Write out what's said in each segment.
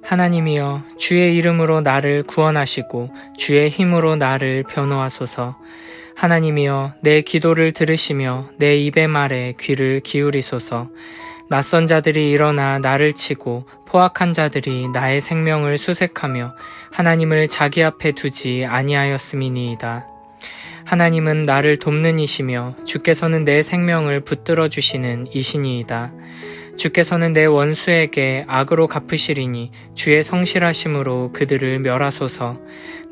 하나님이여, 주의 이름으로 나를 구원하시고 주의 힘으로 나를 변호하소서. 하나님이여, 내 기도를 들으시며 내 입의 말에 귀를 기울이소서. 낯선 자들이 일어나 나를 치고 포악한 자들이 나의 생명을 수색하며 하나님을 자기 앞에 두지 아니하였음이니이다. 하나님은 나를 돕는 이시며 주께서는 내 생명을 붙들어 주시는 이시니이다. 주께서는 내 원수에게 악으로 갚으시리니 주의 성실하심으로 그들을 멸하소서.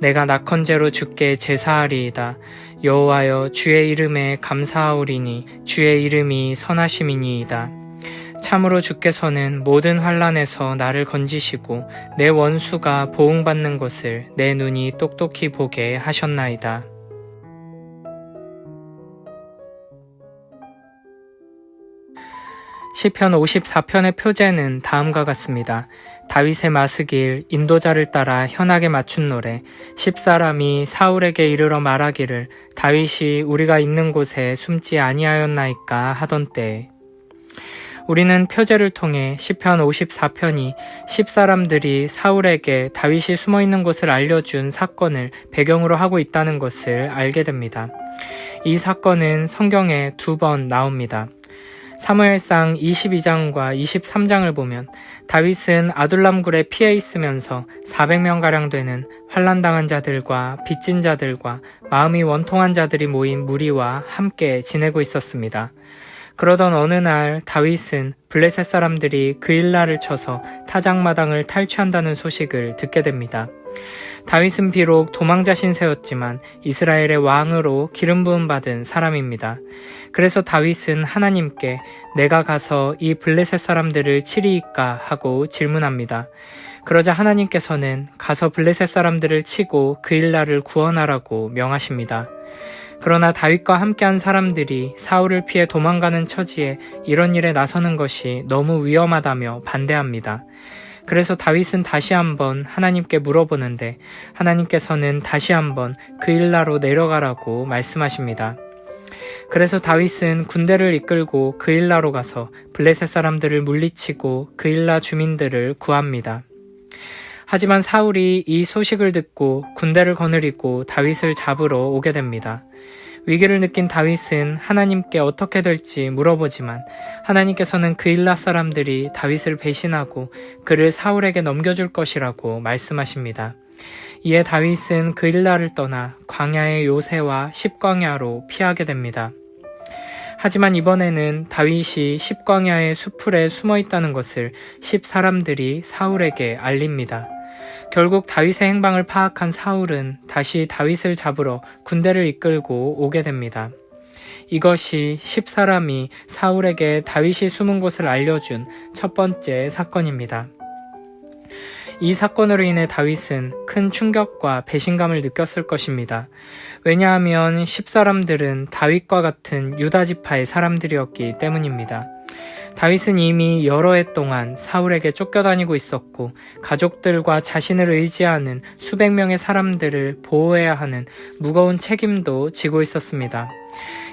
내가 낙헌제로 주께 제사하리이다. 여호와여, 주의 이름에 감사하오리니 주의 이름이 선하심이니이다. 참으로 주께서는 모든 환난에서 나를 건지시고 내 원수가 보응받는 것을 내 눈이 똑똑히 보게 하셨나이다. 시편 54편의 표제는 다음과 같습니다. 다윗의 마스길, 인도자를 따라 현악에 맞춘 노래, 10사람이 사울에게 이르러 말하기를 다윗이 우리가 있는 곳에 숨지 아니하였나이까 하던 때에. 우리는 표제를 통해 시편 54편이 10사람들이 사울에게 다윗이 숨어있는 곳을 알려준 사건을 배경으로 하고 있다는 것을 알게 됩니다. 이 사건은 성경에 2번 나옵니다. 사무엘상 22장과 23장을 보면 다윗은 아둘람굴에 피해 있으면서 400명가량 되는 환난당한 자들과 빚진 자들과 마음이 원통한 자들이 모인 무리와 함께 지내고 있었습니다. 그러던 어느 날 다윗은 블레셋 사람들이 그일라를 쳐서 타작마당을 탈취한다는 소식을 듣게 됩니다. 다윗은 비록 도망자 신세였지만 이스라엘의 왕으로 기름 부음 받은 사람입니다. 그래서 다윗은 하나님께 내가 가서 이 블레셋 사람들을 치리이까 하고 질문합니다. 그러자 하나님께서는 가서 블레셋 사람들을 치고 그일라를 구원하라고 명하십니다. 그러나 다윗과 함께한 사람들이 사울을 피해 도망가는 처지에 이런 일에 나서는 것이 너무 위험하다며 반대합니다. 그래서 다윗은 다시 한번 하나님께 물어보는데 하나님께서는 다시 한번 그일라로 내려가라고 말씀하십니다. 그래서 다윗은 군대를 이끌고 그일라로 가서 블레셋 사람들을 물리치고 그일라 주민들을 구합니다. 하지만 사울이 이 소식을 듣고 군대를 거느리고 다윗을 잡으러 오게 됩니다. 위기를 느낀 다윗은 하나님께 어떻게 될지 물어보지만 하나님께서는 그일라 사람들이 다윗을 배신하고 그를 사울에게 넘겨줄 것이라고 말씀하십니다. 이에 다윗은 그일라를 떠나 광야의 요새와 십광야로 피하게 됩니다. 하지만 이번에는 다윗이 십광야의 수풀에 숨어 있다는 것을 10사람들이 사울에게 알립니다. 결국 다윗의 행방을 파악한 사울은 다시 다윗을 잡으러 군대를 이끌고 오게 됩니다. 이것이 10사람이 사울에게 다윗이 숨은 곳을 알려준 첫 번째 사건입니다. 이 사건으로 인해 다윗은 큰 충격과 배신감을 느꼈을 것입니다. 왜냐하면 10사람들은 다윗과 같은 유다 지파의 사람들이었기 때문입니다. 다윗은 이미 여러 해 동안 사울에게 쫓겨다니고 있었고 가족들과 자신을 의지하는 수백 명의 사람들을 보호해야 하는 무거운 책임도 지고 있었습니다.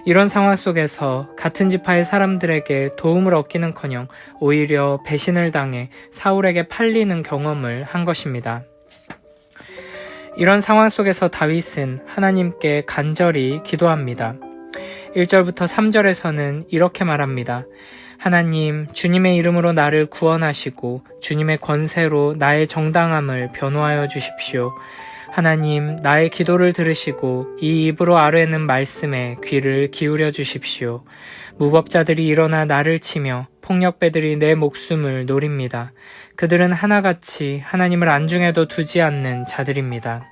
이런 상황 속에서 같은 지파의 사람들에게 도움을 얻기는커녕 오히려 배신을 당해 사울에게 팔리는 경험을 한 것입니다. 이런 상황 속에서 다윗은 하나님께 간절히 기도합니다. 1절부터 3절에서는 이렇게 말합니다. 하나님, 주님의 이름으로 나를 구원하시고 주님의 권세로 나의 정당함을 변호하여 주십시오. 하나님, 나의 기도를 들으시고 이 입으로 아뢰는 말씀에 귀를 기울여 주십시오. 무법자들이 일어나 나를 치며 폭력배들이 내 목숨을 노립니다. 그들은 하나같이 하나님을 안중에도 두지 않는 자들입니다.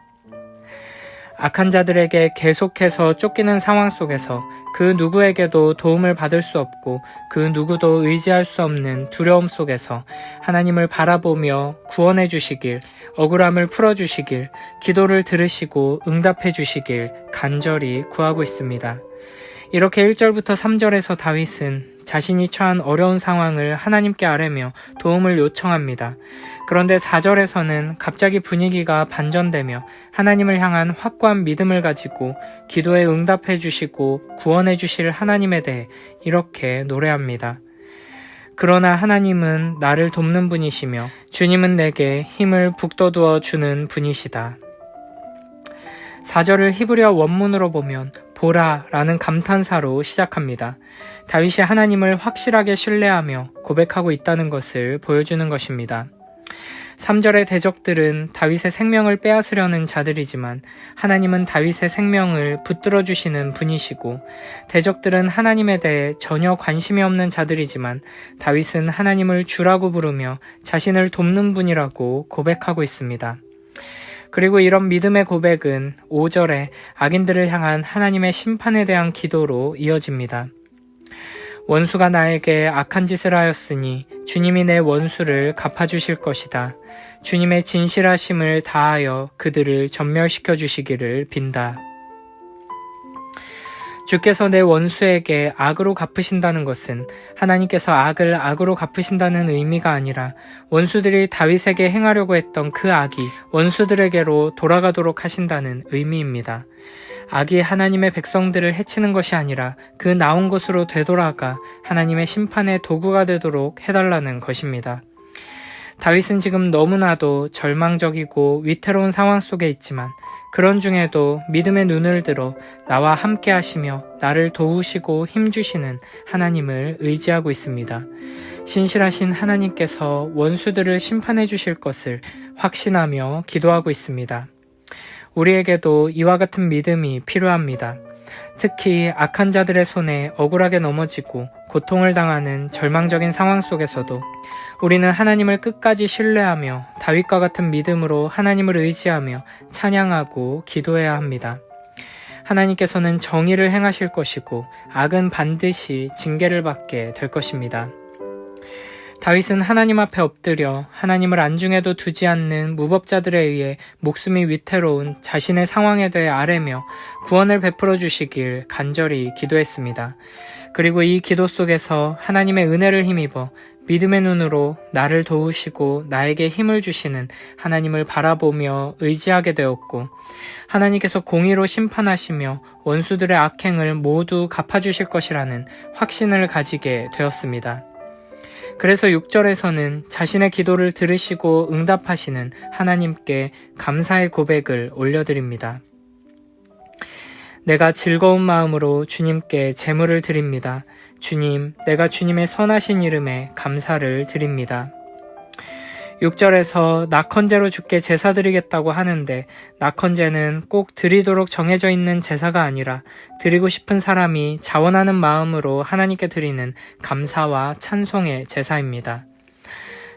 악한 자들에게 계속해서 쫓기는 상황 속에서 그 누구에게도 도움을 받을 수 없고 그 누구도 의지할 수 없는 두려움 속에서 하나님을 바라보며 구원해 주시길, 억울함을 풀어주시길, 기도를 들으시고 응답해 주시길 간절히 구하고 있습니다. 이렇게 1절부터 3절에서 다윗은 자신이 처한 어려운 상황을 하나님께 아뢰며 도움을 요청합니다. 그런데 4절에서는 갑자기 분위기가 반전되며 하나님을 향한 확고한 믿음을 가지고 기도에 응답해 주시고 구원해 주실 하나님에 대해 이렇게 노래합니다. 그러나 하나님은 나를 돕는 분이시며 주님은 내게 힘을 북돋워 주는 분이시다. 4절을 히브리어 원문으로 보면 보라 라는 감탄사로 시작합니다. 다윗이 하나님을 확실하게 신뢰하며 고백하고 있다는 것을 보여주는 것입니다. 3절의 대적들은 다윗의 생명을 빼앗으려는 자들이지만 하나님은 다윗의 생명을 붙들어 주시는 분이시고, 대적들은 하나님에 대해 전혀 관심이 없는 자들이지만 다윗은 하나님을 주라고 부르며 자신을 돕는 분이라고 고백하고 있습니다. 그리고 이런 믿음의 고백은 5절에 악인들을 향한 하나님의 심판에 대한 기도로 이어집니다. 원수가 나에게 악한 짓을 하였으니 주님이 내 원수를 갚아주실 것이다. 주님의 진실하심을 다하여 그들을 전멸시켜 주시기를 빈다. 주께서 내 원수에게 악으로 갚으신다는 것은 하나님께서 악을 악으로 갚으신다는 의미가 아니라 원수들이 다윗에게 행하려고 했던 그 악이 원수들에게로 돌아가도록 하신다는 의미입니다. 악이 하나님의 백성들을 해치는 것이 아니라 그 나온 곳으로 되돌아가 하나님의 심판의 도구가 되도록 해달라는 것입니다. 다윗은 지금 너무나도 절망적이고 위태로운 상황 속에 있지만 그런 중에도 믿음의 눈을 들어 나와 함께 하시며 나를 도우시고 힘주시는 하나님을 의지하고 있습니다. 신실하신 하나님께서 원수들을 심판해 주실 것을 확신하며 기도하고 있습니다. 우리에게도 이와 같은 믿음이 필요합니다. 특히 악한 자들의 손에 억울하게 넘어지고 고통을 당하는 절망적인 상황 속에서도 우리는 하나님을 끝까지 신뢰하며 다윗과 같은 믿음으로 하나님을 의지하며 찬양하고 기도해야 합니다. 하나님께서는 정의를 행하실 것이고 악은 반드시 징계를 받게 될 것입니다. 다윗은 하나님 앞에 엎드려 하나님을 안중에도 두지 않는 무법자들에 의해 목숨이 위태로운 자신의 상황에 대해 아뢰며 구원을 베풀어 주시길 간절히 기도했습니다. 그리고 이 기도 속에서 하나님의 은혜를 힘입어 믿음의 눈으로 나를 도우시고 나에게 힘을 주시는 하나님을 바라보며 의지하게 되었고, 하나님께서 공의로 심판하시며 원수들의 악행을 모두 갚아주실 것이라는 확신을 가지게 되었습니다. 그래서 6절에서는 자신의 기도를 들으시고 응답하시는 하나님께 감사의 고백을 올려드립니다. 내가 즐거운 마음으로 주님께 제물을 드립니다. 주님, 내가 주님의 선하신 이름에 감사를 드립니다. 6절에서 낙헌제로 주께 제사 드리겠다고 하는데 낙헌제는 꼭 드리도록 정해져 있는 제사가 아니라 드리고 싶은 사람이 자원하는 마음으로 하나님께 드리는 감사와 찬송의 제사입니다.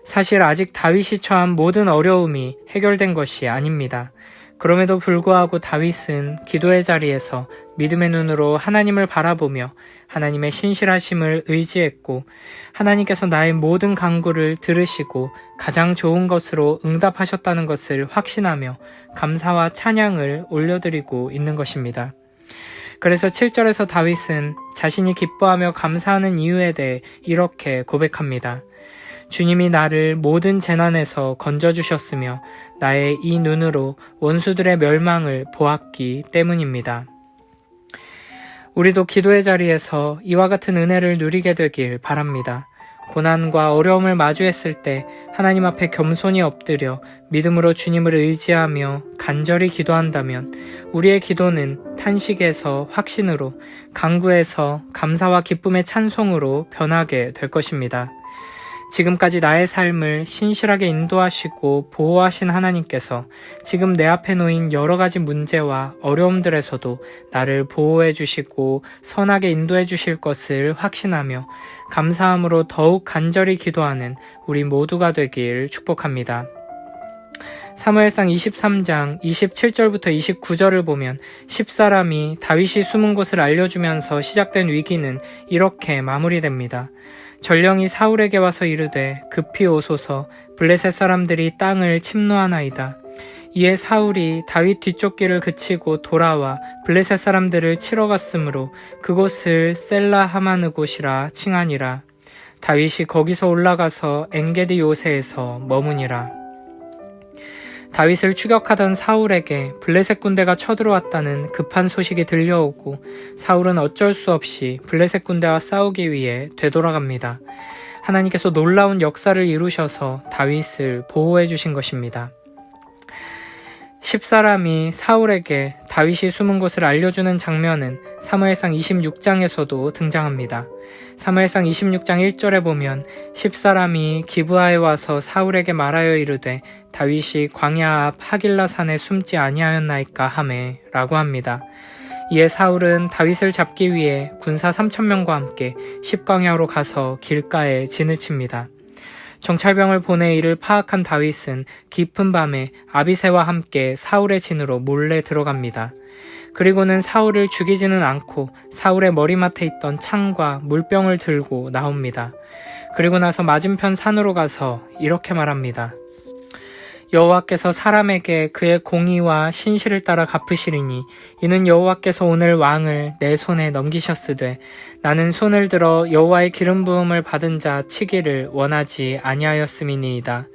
사실 아직 다윗이 처한 모든 어려움이 해결된 것이 아닙니다. 그럼에도 불구하고 다윗은 기도의 자리에서 믿음의 눈으로 하나님을 바라보며 하나님의 신실하심을 의지했고, 하나님께서 나의 모든 간구를 들으시고 가장 좋은 것으로 응답하셨다는 것을 확신하며 감사와 찬양을 올려드리고 있는 것입니다. 그래서 7절에서 다윗은 자신이 기뻐하며 감사하는 이유에 대해 이렇게 고백합니다. 주님이 나를 모든 재난에서 건져주셨으며 나의 이 눈으로 원수들의 멸망을 보았기 때문입니다. 우리도 기도의 자리에서 이와 같은 은혜를 누리게 되길 바랍니다. 고난과 어려움을 마주했을 때 하나님 앞에 겸손히 엎드려 믿음으로 주님을 의지하며 간절히 기도한다면 우리의 기도는 탄식에서 확신으로, 간구에서 감사와 기쁨의 찬송으로 변하게 될 것입니다. 지금까지 나의 삶을 신실하게 인도하시고 보호하신 하나님께서 지금 내 앞에 놓인 여러 가지 문제와 어려움들에서도 나를 보호해 주시고 선하게 인도해 주실 것을 확신하며 감사함으로 더욱 간절히 기도하는 우리 모두가 되길 축복합니다. 사무엘상 23장 27절부터 29절을 보면 10사람이 다윗이 숨은 곳을 알려주면서 시작된 위기는 이렇게 마무리됩니다. 전령이 사울에게 와서 이르되 급히 오소서, 블레셋 사람들이 땅을 침노하나이다. 이에 사울이 다윗 뒤쫓기를 그치고 돌아와 블레셋 사람들을 치러 갔으므로 그곳을 셀라 하마느 곳이라 칭하니라. 다윗이 거기서 올라가서 엔게디 요새에서 머무니라. 다윗을 추격하던 사울에게 블레셋 군대가 쳐들어왔다는 급한 소식이 들려오고 사울은 어쩔 수 없이 블레셋 군대와 싸우기 위해 되돌아갑니다. 하나님께서 놀라운 역사를 이루셔서 다윗을 보호해 주신 것입니다. 10사람이 사울에게 다윗이 숨은 곳을 알려주는 장면은 사무엘상 26장에서도 등장합니다. 사무엘상 26장 1절에 보면 10사람이 기브아에 와서 사울에게 말하여 이르되 다윗이 광야 앞 하길라 산에 숨지 아니하였나이까 하매 라고 합니다. 이에 사울은 다윗을 잡기 위해 군사 3,000명과 함께 십광야로 가서 길가에 진을 칩니다. 정찰병을 보내 이를 파악한 다윗은 깊은 밤에 아비새와 함께 사울의 진으로 몰래 들어갑니다. 그리고는 사울을 죽이지는 않고 사울의 머리맡에 있던 창과 물병을 들고 나옵니다. 그리고 나서 맞은편 산으로 가서 이렇게 말합니다. 여호와께서 사람에게 그의 공의와 신실을 따라 갚으시리니 이는 여호와께서 오늘 왕을 내 손에 넘기셨으되 나는 손을 들어 여호와의 기름 부음을 받은 자 치기를 원하지 아니하였음이니이다.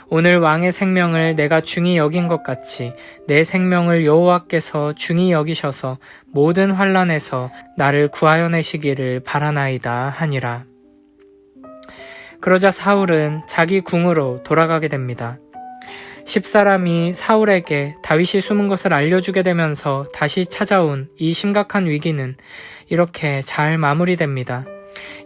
오늘 왕의 생명을 내가 중히 여긴 것 같이 내 생명을 여호와께서 중히 여기셔서 모든 환난에서 나를 구하여 내시기를 바라나이다 하니라. 그러자 사울은 자기 궁으로 돌아가게 됩니다. 10사람이 사울에게 다윗이 숨은 것을 알려주게 되면서 다시 찾아온 이 심각한 위기는 이렇게 잘 마무리됩니다.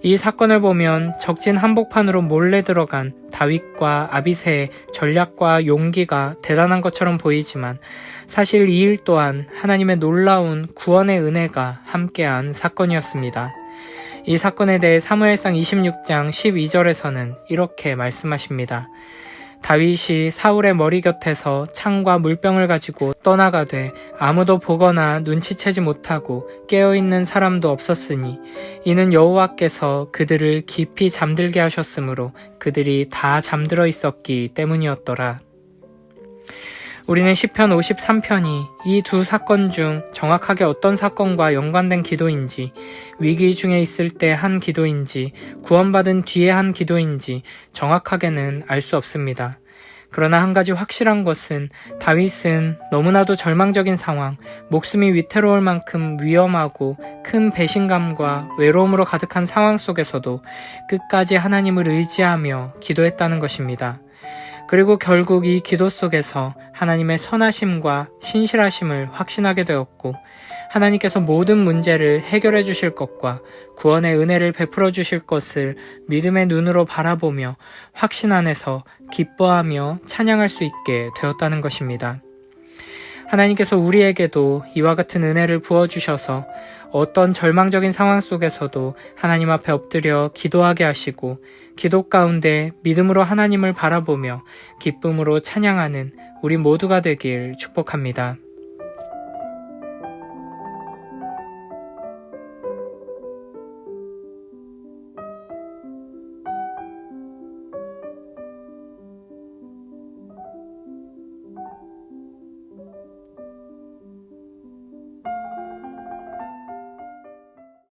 이 사건을 보면 적진 한복판으로 몰래 들어간 다윗과 아비새의 전략과 용기가 대단한 것처럼 보이지만 사실 이 일 또한 하나님의 놀라운 구원의 은혜가 함께한 사건이었습니다. 이 사건에 대해 사무엘상 26장 12절에서는 이렇게 말씀하십니다. 다윗이 사울의 머리 곁에서 창과 물병을 가지고 떠나가되 아무도 보거나 눈치채지 못하고 깨어있는 사람도 없었으니 이는 여호와께서 그들을 깊이 잠들게 하셨으므로 그들이 다 잠들어 있었기 때문이었더라. 우리는 시편 53편이 이 두 사건 중 정확하게 어떤 사건과 연관된 기도인지, 위기 중에 있을 때 한 기도인지, 구원받은 뒤에 한 기도인지 정확하게는 알 수 없습니다. 그러나 한 가지 확실한 것은 다윗은 너무나도 절망적인 상황, 목숨이 위태로울 만큼 위험하고 큰 배신감과 외로움으로 가득한 상황 속에서도 끝까지 하나님을 의지하며 기도했다는 것입니다. 그리고 결국 이 기도 속에서 하나님의 선하심과 신실하심을 확신하게 되었고 하나님께서 모든 문제를 해결해 주실 것과 구원의 은혜를 베풀어 주실 것을 믿음의 눈으로 바라보며 확신 안에서 기뻐하며 찬양할 수 있게 되었다는 것입니다. 하나님께서 우리에게도 이와 같은 은혜를 부어주셔서 어떤 절망적인 상황 속에서도 하나님 앞에 엎드려 기도하게 하시고 기도 가운데 믿음으로 하나님을 바라보며 기쁨으로 찬양하는 우리 모두가 되길 축복합니다.